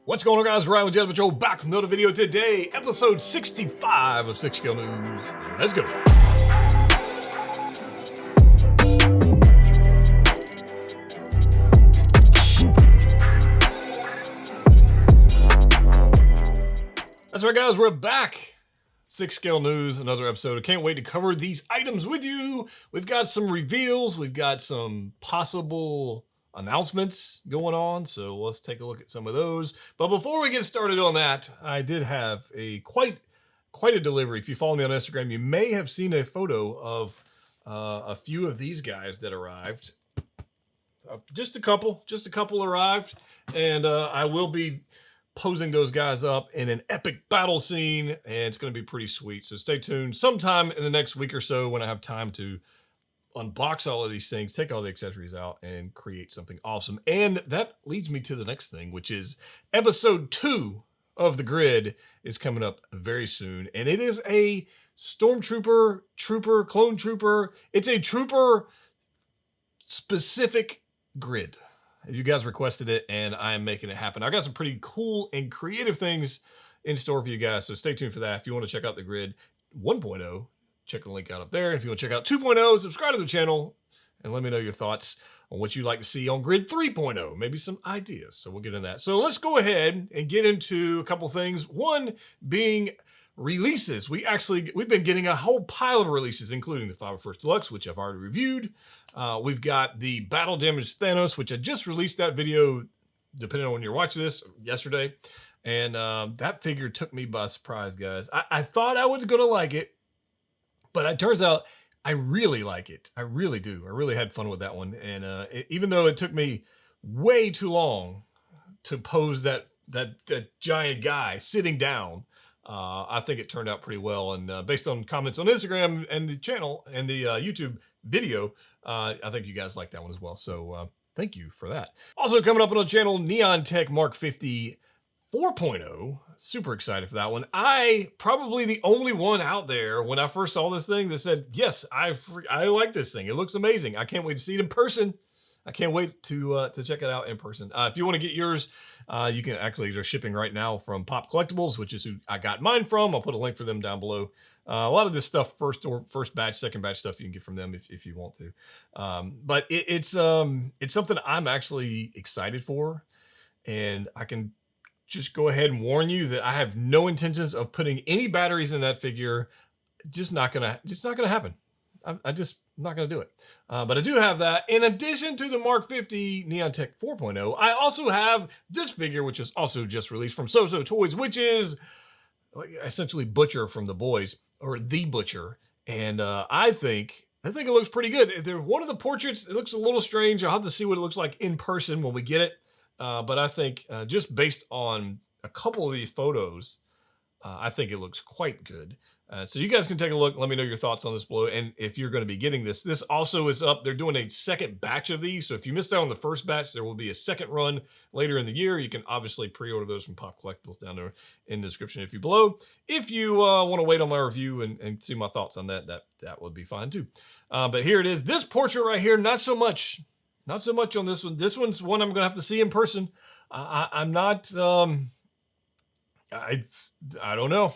What's going on, guys? Ryan with Jedha Patrol back with another video today, episode 65 of 6 Scale News. Let's go. That's right, guys. We're back. 6 Scale News, another episode. I can't wait to cover these items with you. We've got some reveals. We've got some possible announcements going on, so let's take a look at some of those. But before we get started on that, I did have a quite a delivery. If you follow me on Instagram, you may have seen a photo of a few of these guys that arrived. Just a couple arrived, and I will be posing those guys up in an epic battle scene, and it's going to be pretty sweet. So stay tuned. Sometime in the next week or so, when I have time to unbox all of these things, take all the accessories out, and create something awesome. And that leads me to the next thing, which is episode 2 of the grid is coming up very soon. And it is a stormtrooper, clone trooper. It's a trooper specific grid. You guys requested it, and I am making it happen. I got some pretty cool and creative things in store for you guys, so stay tuned for that. If you want to check out the grid 1.0, check the link out up there. If you want to check out 2.0, subscribe to the channel and let me know your thoughts on what you'd like to see on Grid 3.0. Maybe some ideas. So we'll get into that. So let's go ahead and get into a couple things. One being releases. We've been getting a whole pile of releases, including the 501st Deluxe, which I've already reviewed. We've got the Battle Damage Thanos, which I just released that video, depending on when you're watching this, yesterday. And that figure took me by surprise, guys. I thought I was going to like it, but it turns out I really like it. I really do. I really had fun with that one. And even though it took me way too long to pose that giant guy sitting down, I think it turned out pretty well. And based on comments on Instagram and the channel and the YouTube video, I think you guys like that one as well. So thank you for that. Also coming up on the channel, Neon Tech Mark 50 4.0. Super excited for that one. I probably the only one out there when I first saw this thing that said, yes, I like this thing. It looks amazing. I can't wait to see it in person. I can't wait to check it out in person. If you want to get yours, you can actually, they're shipping right now from Pop Collectibles, which is who I got mine from. I'll put a link for them down below. A lot of this stuff, first batch, second batch stuff, you can get from them if you want to. But it's something I'm actually excited for, and I can just go ahead and warn you that I have no intentions of putting any batteries in that figure. Just not gonna happen. I'm just not gonna do it. But I do have that. In addition to the Mark 50 Neon Tech 4.0, I also have this figure, which is also just released from So Toys, which is essentially Butcher from The Boys, or The Butcher. And I think it looks pretty good. They're one of the portraits. It looks a little strange. I'll have to see what it looks like in person when we get it. But I think just based on a couple of these photos, I think it looks quite good. So you guys can take a look. Let me know your thoughts on this below. And if you're going to be getting this, this also is up. They're doing a second batch of these. So if you missed out on the first batch, there will be a second run later in the year. You can obviously pre-order those from Pop Collectibles down there in the description if you below. If you want to wait on my review and see my thoughts on that would be fine too. But here it is. This portrait right here, not so much. Not so much on this one. This one's one I'm going to have to see in person. I'm not, I don't know.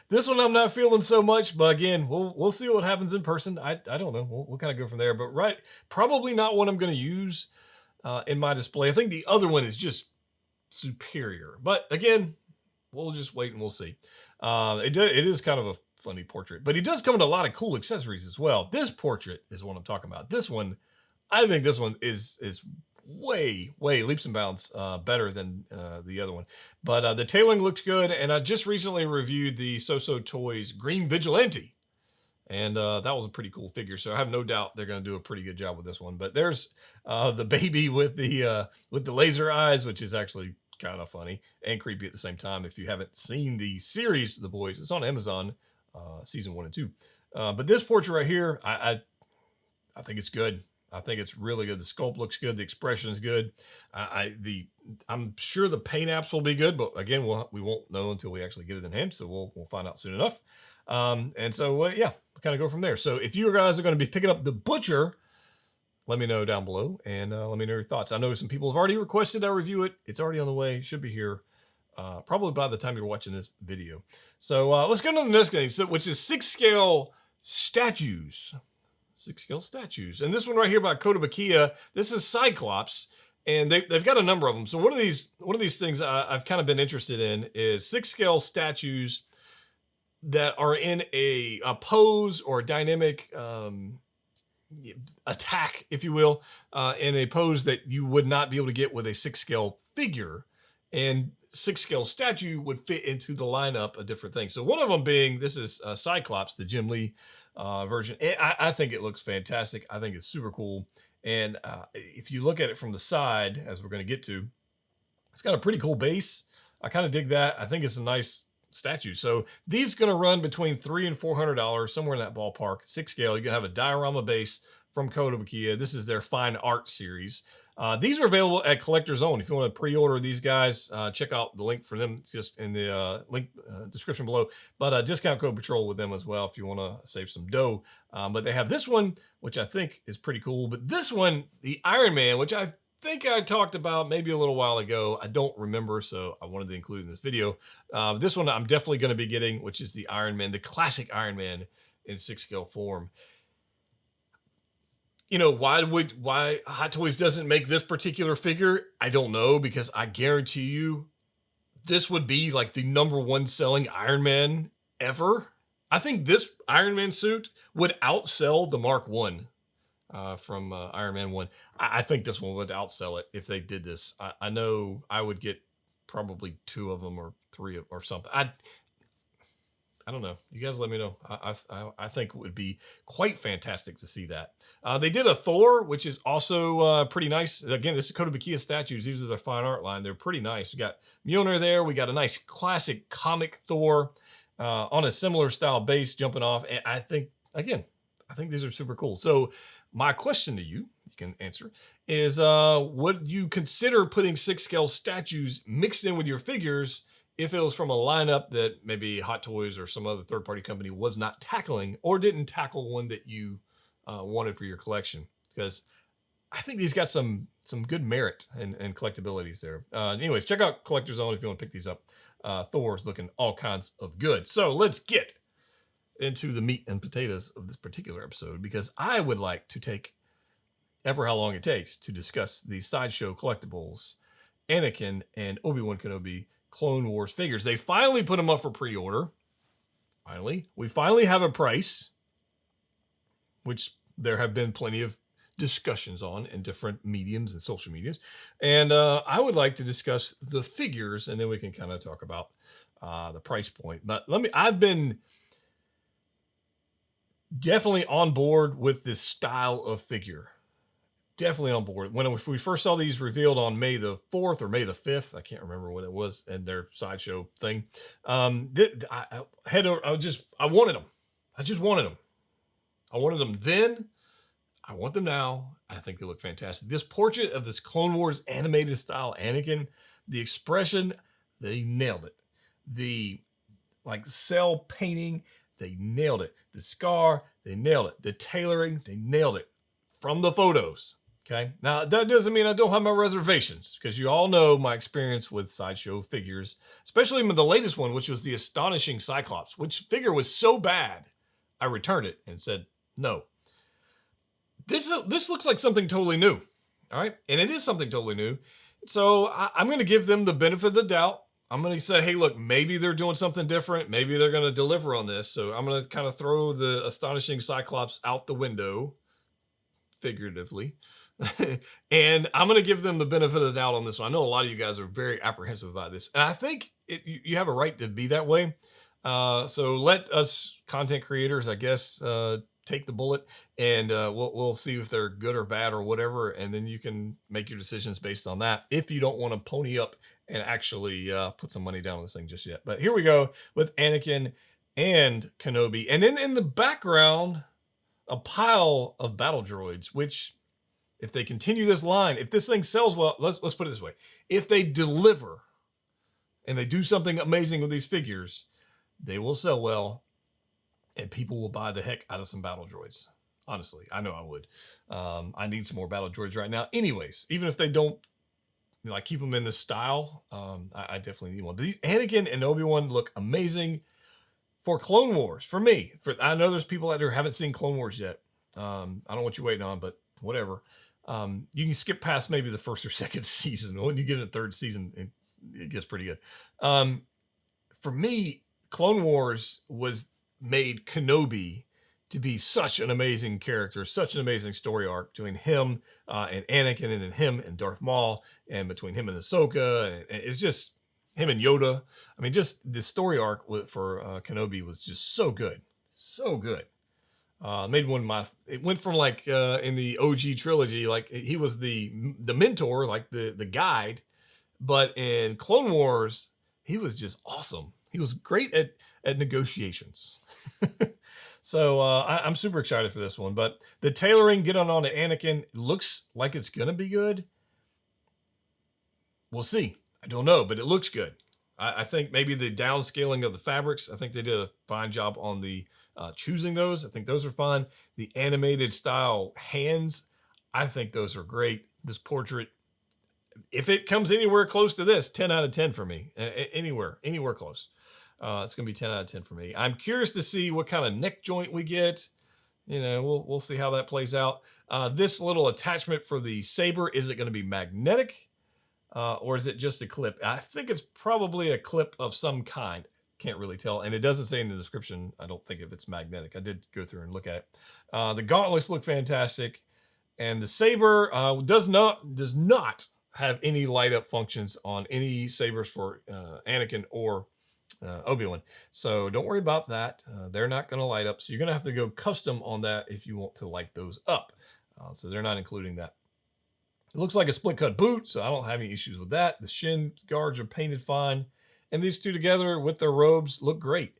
This one I'm not feeling so much, but again, we'll see what happens in person. I don't know. We'll kind of go from there, but probably not one I'm going to use in my display. I think the other one is just superior, but again, we'll just wait and we'll see. It is kind of a funny portrait, but he does come with a lot of cool accessories as well. This portrait is what I'm talking about. This one, I think this one is way leaps and bounds better than the other one. But the tailoring looks good, and I just recently reviewed the So Toys Green Vigilante, and that was a pretty cool figure. So I have no doubt they're going to do a pretty good job with this one. But there's the baby with the laser eyes, which is actually kind of funny and creepy at the same time. If you haven't seen the series, The Boys, it's on Amazon, season 1 and 2. But this portrait right here, I think it's good. I think it's really good. The sculpt looks good. The expression is good. I'm sure the paint apps will be good, but again, we won't know until we actually get it in hand. So we'll find out soon enough. And so yeah, we'll kind of go from there. So if you guys are going to be picking up the Butcher, let me know down below, and let me know your thoughts. I know some people have already requested I review it. It's already on the way. Should be here probably by the time you're watching this video. So let's go to the next thing, which is 6-scale statues. 6-scale statues. And this one right here by Kotobukiya, this is Cyclops. And they've got a number of them. So one of these things I've kind of been interested in is 6-scale statues that are in a pose or a dynamic attack, if you will, in a pose that you would not be able to get with a 6-scale figure. And 6-scale statue would fit into the lineup of different things. So one of them being, this is Cyclops, the Jim Lee version. I think it looks fantastic. I think it's super cool. And if you look at it from the side, as we're going to get to, it's got a pretty cool base. I kind of dig that. I think it's a nice statue. So these going to run between $300 and $400, somewhere in that ballpark. 6-scale. You're going to have a diorama base from Kotobukiya. This is their fine art series. These are available at Collector's Own. If you want to pre-order these guys, check out the link for them. It's just in the link description below. But discount code Patrol with them as well if you want to save some dough. But they have this one, which I think is pretty cool. But this one, the Iron Man, which I think I talked about maybe a little while ago. I don't remember, so I wanted to include in this video. This one I'm definitely going to be getting, which is the Iron Man, the classic Iron Man in 6-scale form. You know, why Hot Toys doesn't make this particular figure, I don't know, because I guarantee you this would be like the #1 selling Iron Man ever. I think this Iron Man suit would outsell the Mark 1 from Iron Man 1. I think this one would outsell it if they did this. I know I would get probably 2 of them or 3 or something. I don't know. You guys let me know. I think it would be quite fantastic to see that. They did a Thor, which is also pretty nice. Again, this is Kotobukiya statues. These are their fine art line. They're pretty nice. We got Mjolnir there. We got a nice classic comic Thor on a similar style base jumping off. And I think, again, I think these are super cool. So my question to you, you can answer, is would you consider putting 6-scale statues mixed in with your figures if it was from a lineup that maybe Hot Toys or some other third-party company was not tackling or didn't tackle one that you wanted for your collection? Because I think these got some good merit and collectabilities there. Anyways, check out Collector's Own if you want to pick these up. Thor's looking all kinds of good. So let's get into the meat and potatoes of this particular episode, because I would like to take ever how long it takes to discuss the Sideshow collectibles, Anakin and Obi-Wan Kenobi Clone Wars figures. They finally put them up for pre-order. Finally. We finally have a price, which there have been plenty of discussions on in different mediums and social medias. And I would like to discuss the figures, and then we can kind of talk about the price point. But I've been definitely on board with this style of figure. Definitely on board. When we first saw these revealed on May the 4th or May the 5th, I can't remember what it was, and their Sideshow thing. I wanted them. I just wanted them. I wanted them then. I want them now. I think they look fantastic. This portrait of this Clone Wars animated style Anakin, the expression, they nailed it. The cell painting, they nailed it. The scar, they nailed it. The tailoring, they nailed it from the photos. Okay. Now, that doesn't mean I don't have my reservations, because you all know my experience with Sideshow figures, especially with the latest one, which was the astonishing Cyclops, which figure was so bad, I returned it and said, no. This looks like something totally new. All right. And it is something totally new. So I'm going to give them the benefit of the doubt. I'm going to say, hey, look, maybe they're doing something different. Maybe they're going to deliver on this. So I'm going to kind of throw the astonishing Cyclops out the window, figuratively. And I'm going to give them the benefit of the doubt on this one. I know a lot of you guys are very apprehensive about this, and I think you have a right to be that way. So let us content creators, I guess, take the bullet, and we'll see if they're good or bad or whatever, and then you can make your decisions based on that if you don't want to pony up and actually put some money down on this thing just yet. But here we go with Anakin and Kenobi, and then in the background, a pile of battle droids, which, if they continue this line, if this thing sells well, let's put it this way. If they deliver and they do something amazing with these figures, they will sell well and people will buy the heck out of some battle droids. Honestly, I know I would. I need some more battle droids right now. Anyways, even if they don't like keep them in this style, I definitely need one. These Anakin and Obi-Wan look amazing for Clone Wars. For me, I know there's people out there who haven't seen Clone Wars yet. I don't know what you're waiting on, but whatever. You can skip past maybe the first or second season. When you get in the third season, it gets pretty good. For me, Clone Wars made Kenobi to be such an amazing character, such an amazing story arc between him and Anakin, and then him and Darth Maul, and between him and Ahsoka. And it's just him and Yoda. I mean, just the story arc for Kenobi was just so good, so good. Made one of my. It went from like in the OG trilogy, like he was the mentor, like the guide, but in Clone Wars, he was just awesome. He was great at negotiations. So I'm super excited for this one. But the tailoring, get on to Anakin, looks like it's gonna be good. We'll see. I don't know, but it looks good. I think maybe the downscaling of the fabrics, I think they did a fine job on the choosing those. I think those are fun. The animated style hands, I think those are great. This portrait, if it comes anywhere close to this, 10 out of 10 for me. Anywhere close. It's going to be 10 out of 10 for me. I'm curious to see what kind of neck joint we get. You know, we'll see how that plays out. This little attachment for the saber, is it going to be magnetic? Or is it just a clip? I think it's probably a clip of some kind. Can't really tell. And it doesn't say in the description, I don't think, if it's magnetic. I did go through and look at it. The gauntlets look fantastic. And the saber does not have any light up functions on any sabers for Anakin or Obi-Wan. So don't worry about that. They're not going to light up. So you're going to have to go custom on that if you want to light those up. So they're not including that. It looks like a split cut boot, so I don't have any issues with that. The shin guards are painted fine. And these two together with their robes look great.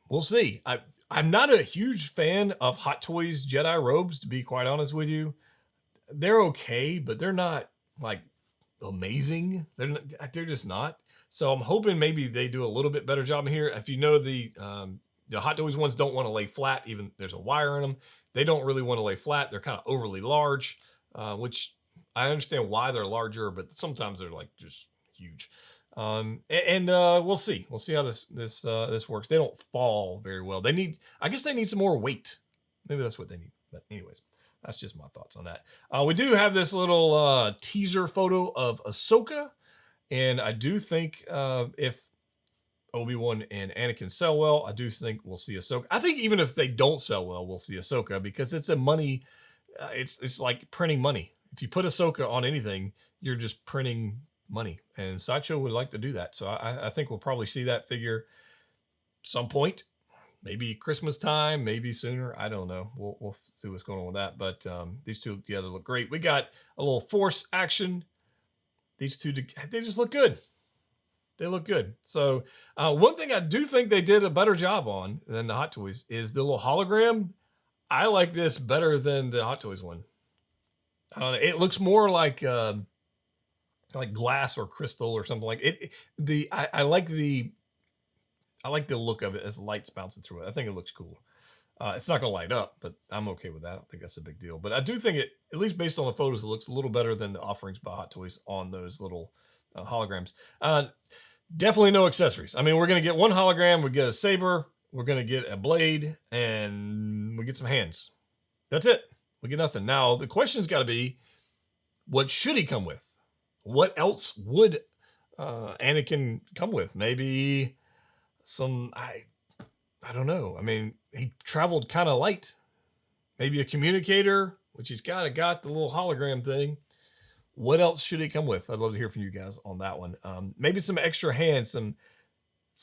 We'll see. I'm not a huge fan of Hot Toys Jedi robes, to be quite honest with you. They're okay, but they're not like amazing. They're just not. So I'm hoping maybe they do a little bit better job here. If you know the Hot Toys ones don't want to lay flat, even there's a wire in them. They don't really want to lay flat. They're kind of overly large, which I understand why they're larger, but sometimes they're like just huge. We'll see. We'll see how this works. They don't fall very well. I guess they need some more weight. Maybe that's what they need. But anyways, that's just my thoughts on that. We do have this little teaser photo of Ahsoka. And I do think if Obi-Wan and Anakin sell well, I do think we'll see Ahsoka. I think even if they don't sell well, we'll see Ahsoka, because it's a money. It's like printing money. If you put Ahsoka on anything, you're just printing money. And Sideshow would like to do that. So I think we'll probably see that figure some point. Maybe Christmas time, maybe sooner. I don't know. We'll see what's going on with that. But these two together look great. We got a little Force action. These two, they just look good. They look good. So one thing I do think they did a better job on than the Hot Toys is the little hologram. I like this better than the Hot Toys one. I don't know. It looks more like glass or crystal or something like it. I like the look of it as the light's bouncing through it. I think it looks cool. It's not going to light up, but I'm okay with that. I don't think that's a big deal. But I do think it, at least based on the photos, it looks a little better than the offerings by Hot Toys on those little holograms. Definitely no accessories. I mean, we're going to get one hologram. We get a saber. We're going to get a blade. And we get some hands. That's it. We get nothing. Now, the question's got to be, what should he come with? What else would Anakin come with? Maybe some... I don't know. I mean, he traveled kind of light. Maybe a communicator, which he's kind of got the little hologram thing. What else should he come with? I'd love to hear from you guys on that one. Maybe some extra hands, some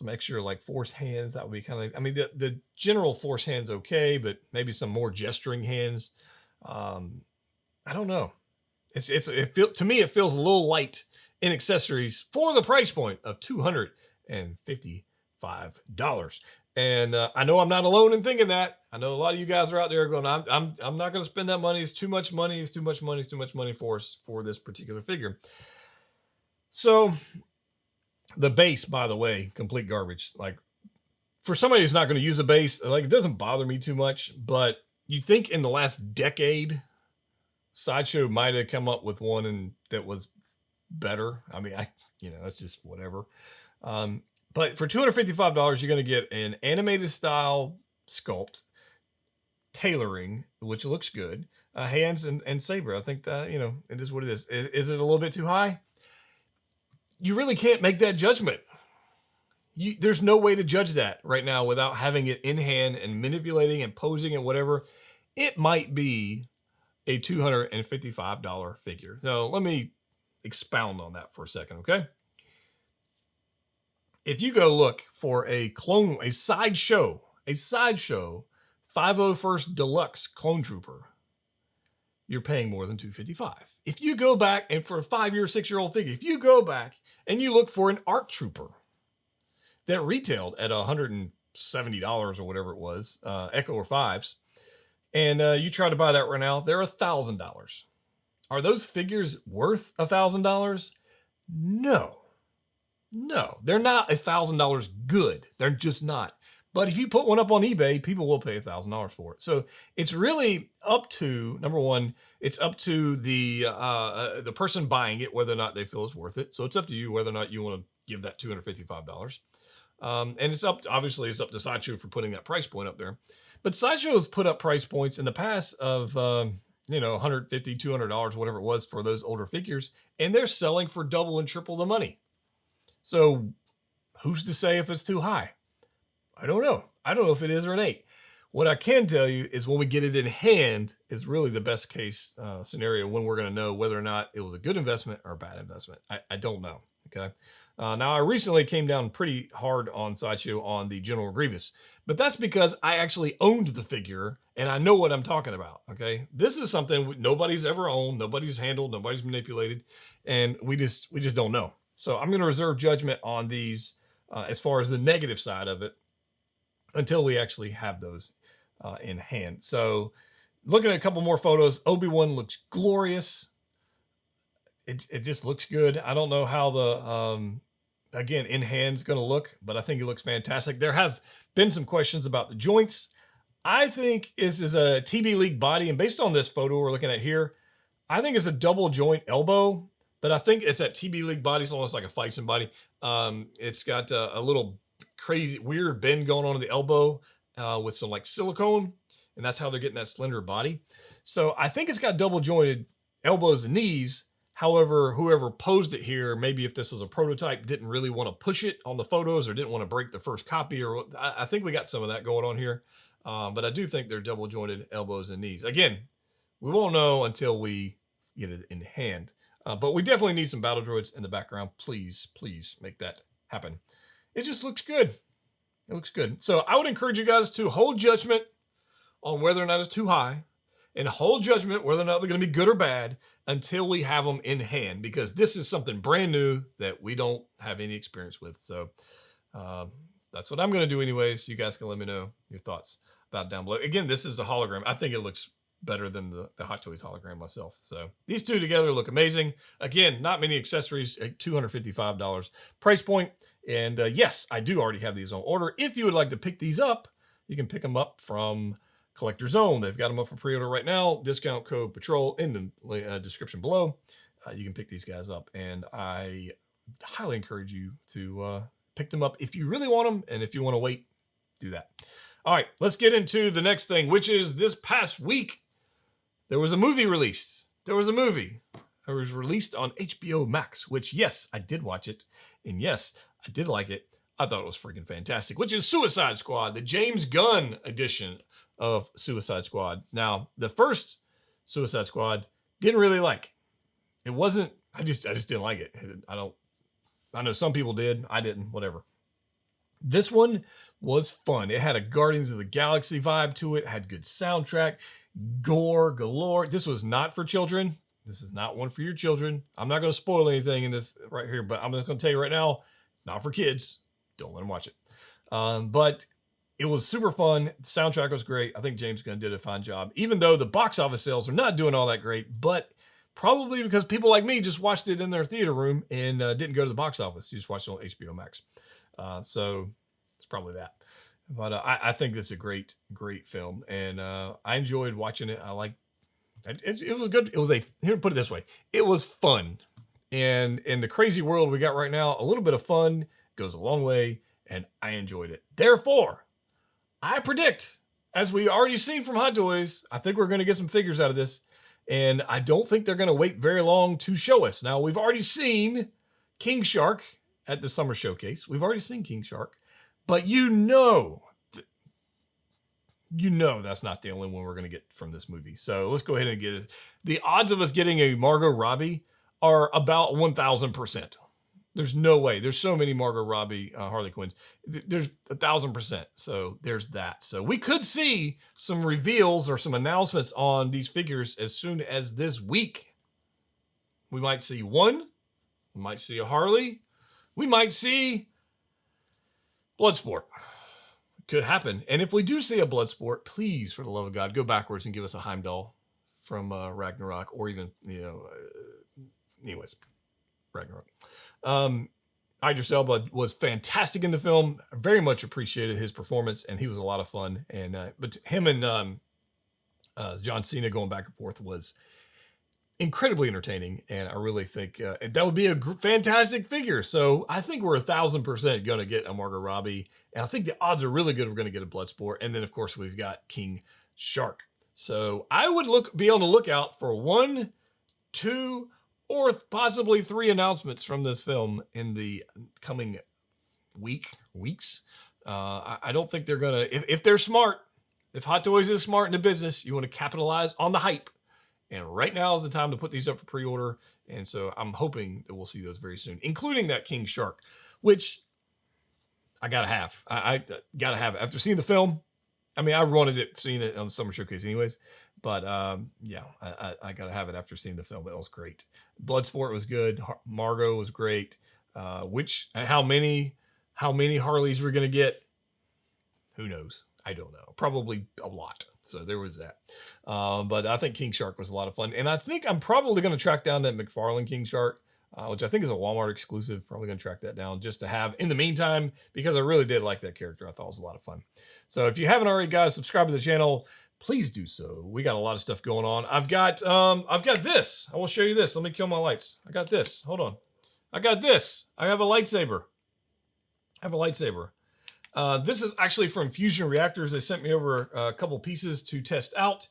extra like Force hands. That would be kind of, I mean, the general Force hands okay, but maybe some more gesturing hands. I don't know. To me, it feels a little light in accessories for the price point of $255. And I know I'm not alone in thinking that. I know a lot of you guys are out there going, I'm not going to spend that money. It's too much money. It's too much money. It's too much money for this particular figure. So the base, by the way, complete garbage. Like for somebody who's not going to use a base, like it doesn't bother me too much, but you'd think in the last decade, Sideshow might have come up with one that was better. I mean, that's just whatever. But for $255, you're going to get an animated style sculpt, tailoring, which looks good, hands and saber. I think that, it is what it is. Is it a little bit too high? You really can't make that judgment. There's no way to judge that right now without having it in hand and manipulating and posing and whatever. It might be a $255 figure. So let me expound on that for a second, okay? If you go look for a Sideshow 501st Deluxe Clone Trooper, you're paying more than $255. If you go back, and for a 5-year, 6-year-old figure, if you go back and you look for an ARC Trooper that retailed at $170 or whatever it was, Echo or 5s, and you try to buy that right now, they're $1,000. Are those figures worth $1,000? No, they're not $1,000 good. They're just not. But if you put one up on eBay, people will pay $1,000 for it. So it's really up to, number one, it's up to the person buying it, whether or not they feel it's worth it. So it's up to you whether or not you want to give that $255. And it's obviously it's up to Sideshow for putting that price point up there. But Sideshow has put up price points in the past of, $150, $200, whatever it was for those older figures. And they're selling for double and triple the money. So who's to say if it's too high? I don't know. I don't know if it is or it ain't. What I can tell you is when we get it in hand is really the best case scenario when we're going to know whether or not it was a good investment or a bad investment. I don't know. Okay. Now I recently came down pretty hard on Sideshow on the General Grievous, but that's because I actually owned the figure and I know what I'm talking about. Okay. This is something nobody's ever owned, nobody's handled, nobody's manipulated, and we just don't know. So I'm going to reserve judgment on these as far as the negative side of it until we actually have those in hand. So looking at a couple more photos, Obi-Wan looks glorious. It just looks good. I don't know how the, again, in hand's going to look, but I think it looks fantastic. There have been some questions about the joints. I think this is a TB League body, and based on this photo we're looking at here, I think it's a double joint elbow, but I think it's that TB League body. It's almost like a Fison body. It's got a little crazy, weird bend going on in the elbow with some like silicone, and that's how they're getting that slender body. So I think it's got double jointed elbows and knees. However, whoever posed it here, maybe if this was a prototype, didn't really want to push it on the photos or didn't want to break the first copy, or I think we got some of that going on here. But I do think they're double jointed elbows and knees. Again, we won't know until we get it in hand. But we definitely need some battle droids in the background. Please make that happen. It just looks good. It looks good. So I would encourage you guys to hold judgment on whether or not it's too high, and hold judgment whether or not they're going to be good or bad until we have them in hand, because this is something brand new that we don't have any experience with. So that's what I'm going to do anyways. You guys can let me know your thoughts about it down below. Again, this is a hologram. I think it looks better than the Hot Toys hologram myself. So these two together look amazing. Again, not many accessories at $255 price point. And yes, I do already have these on order. If you would like to pick these up, you can pick them up from Collector Zone. They've got them up for pre-order right now. Discount code Patrol in the description below. You can pick these guys up, and I highly encourage you to pick them up if you really want them, and if you want to wait, do that. All right, let's get into the next thing, which is this past week, there was a movie released. There was a movie. It was released on HBO Max, which, yes, I did watch it, and yes, I did like it. I thought it was freaking fantastic, which is Suicide Squad, the James Gunn edition of Suicide Squad. Now, the first Suicide Squad, didn't really like. It wasn't, I just didn't like it. I know some people did. I didn't, whatever. This one was fun. It had a Guardians of the Galaxy vibe to it, had good soundtrack, gore galore. This was not for children. This is not one for your children. I'm not going to spoil anything in this right here, but I'm just going to tell you right now, not for kids. Don't let them watch it. But it was super fun. The soundtrack was great. I think James Gunn did a fine job, even though the box office sales are not doing all that great, but probably because people like me just watched it in their theater room and didn't go to the box office. You just watched it on HBO Max. So it's probably that. But I think it's a great film, and I enjoyed watching it. I like it was good. It was here, put it this way, it was fun. And in the crazy world we got right now, a little bit of fun goes a long way, and I enjoyed it. Therefore, I predict, as we already seen from Hot Toys, I think we're going to get some figures out of this, and I don't think they're going to wait very long to show us. Now, we've already seen King Shark at the Summer Showcase. We've already seen King Shark, but you know that's not the only one we're going to get from this movie. So let's go ahead and get it. The odds of us getting a Margot Robbie are about 1,000%. There's no way. There's so many Margot Robbie Harley Quinns. There's 1,000%. So there's that. So we could see some reveals or some announcements on these figures as soon as this week. We might see one. We might see a Harley. We might see Bloodsport. Could happen. And if we do see a Bloodsport, please, for the love of God, go backwards and give us a Heimdall from Ragnarok, or even, anyways, Ragnarok. Idris Elba was fantastic in the film. Very much appreciated his performance, and he was a lot of fun. And but him and John Cena going back and forth was incredibly entertaining, and I really think that would be a fantastic figure. So I think we're 1,000% going to get a Margot Robbie, and I think the odds are really good we're going to get a Bloodsport. And then, of course, we've got King Shark. So I would be on the lookout for 1, 2, or possibly 3 announcements from this film in the coming weeks. I don't think they're going to, if they're smart, if Hot Toys is smart in the business, you want to capitalize on the hype. And right now is the time to put these up for pre-order. And so I'm hoping that we'll see those very soon, including that King Shark, which I got to have. I got to have it. After seeing the film, I mean, I wanted it, seeing it on the Summer Showcase anyways. But yeah, I got to have it after seeing the film. It was great. Bloodsport was good. Margot was great. How many Harleys we're going to get? Who knows? I don't know. Probably a lot. So there was that. But I think King Shark was a lot of fun. And I think I'm probably going to track down that McFarlane King Shark, which I think is a Walmart exclusive. Probably going to track that down just to have in the meantime, because I really did like that character. I thought it was a lot of fun. So if you haven't already, guys, subscribe to the channel. Please do so. We got a lot of stuff going on. I've got this. I will show you this. Let me kill my lights. I got this. Hold on. I got this. I have a lightsaber. This is actually from Fusion Reactors. They sent me over a couple pieces to test out.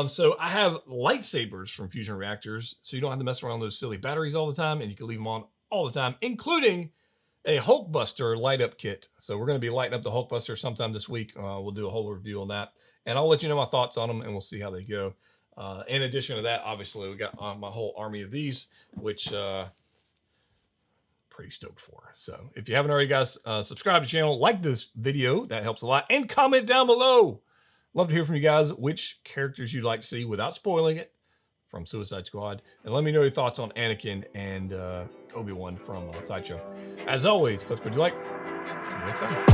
So I have lightsabers from Fusion Reactors, so you don't have to mess around with those silly batteries all the time, and you can leave them on all the time, including a Hulkbuster light up kit. So we're going to be lighting up the Hulkbuster sometime this week. We'll do a whole review on that, and I'll let you know my thoughts on them, and we'll see how they go. In addition to that, obviously, we got my whole army of these, which pretty stoked for. So if you haven't already, guys, subscribe to the channel, like this video, that helps a lot, and comment down below. Love to hear from you guys which characters you'd like to see without spoiling it from Suicide Squad, and let me know your thoughts on Anakin and Obi-Wan from Sideshow. As always, click what you like. See you next time.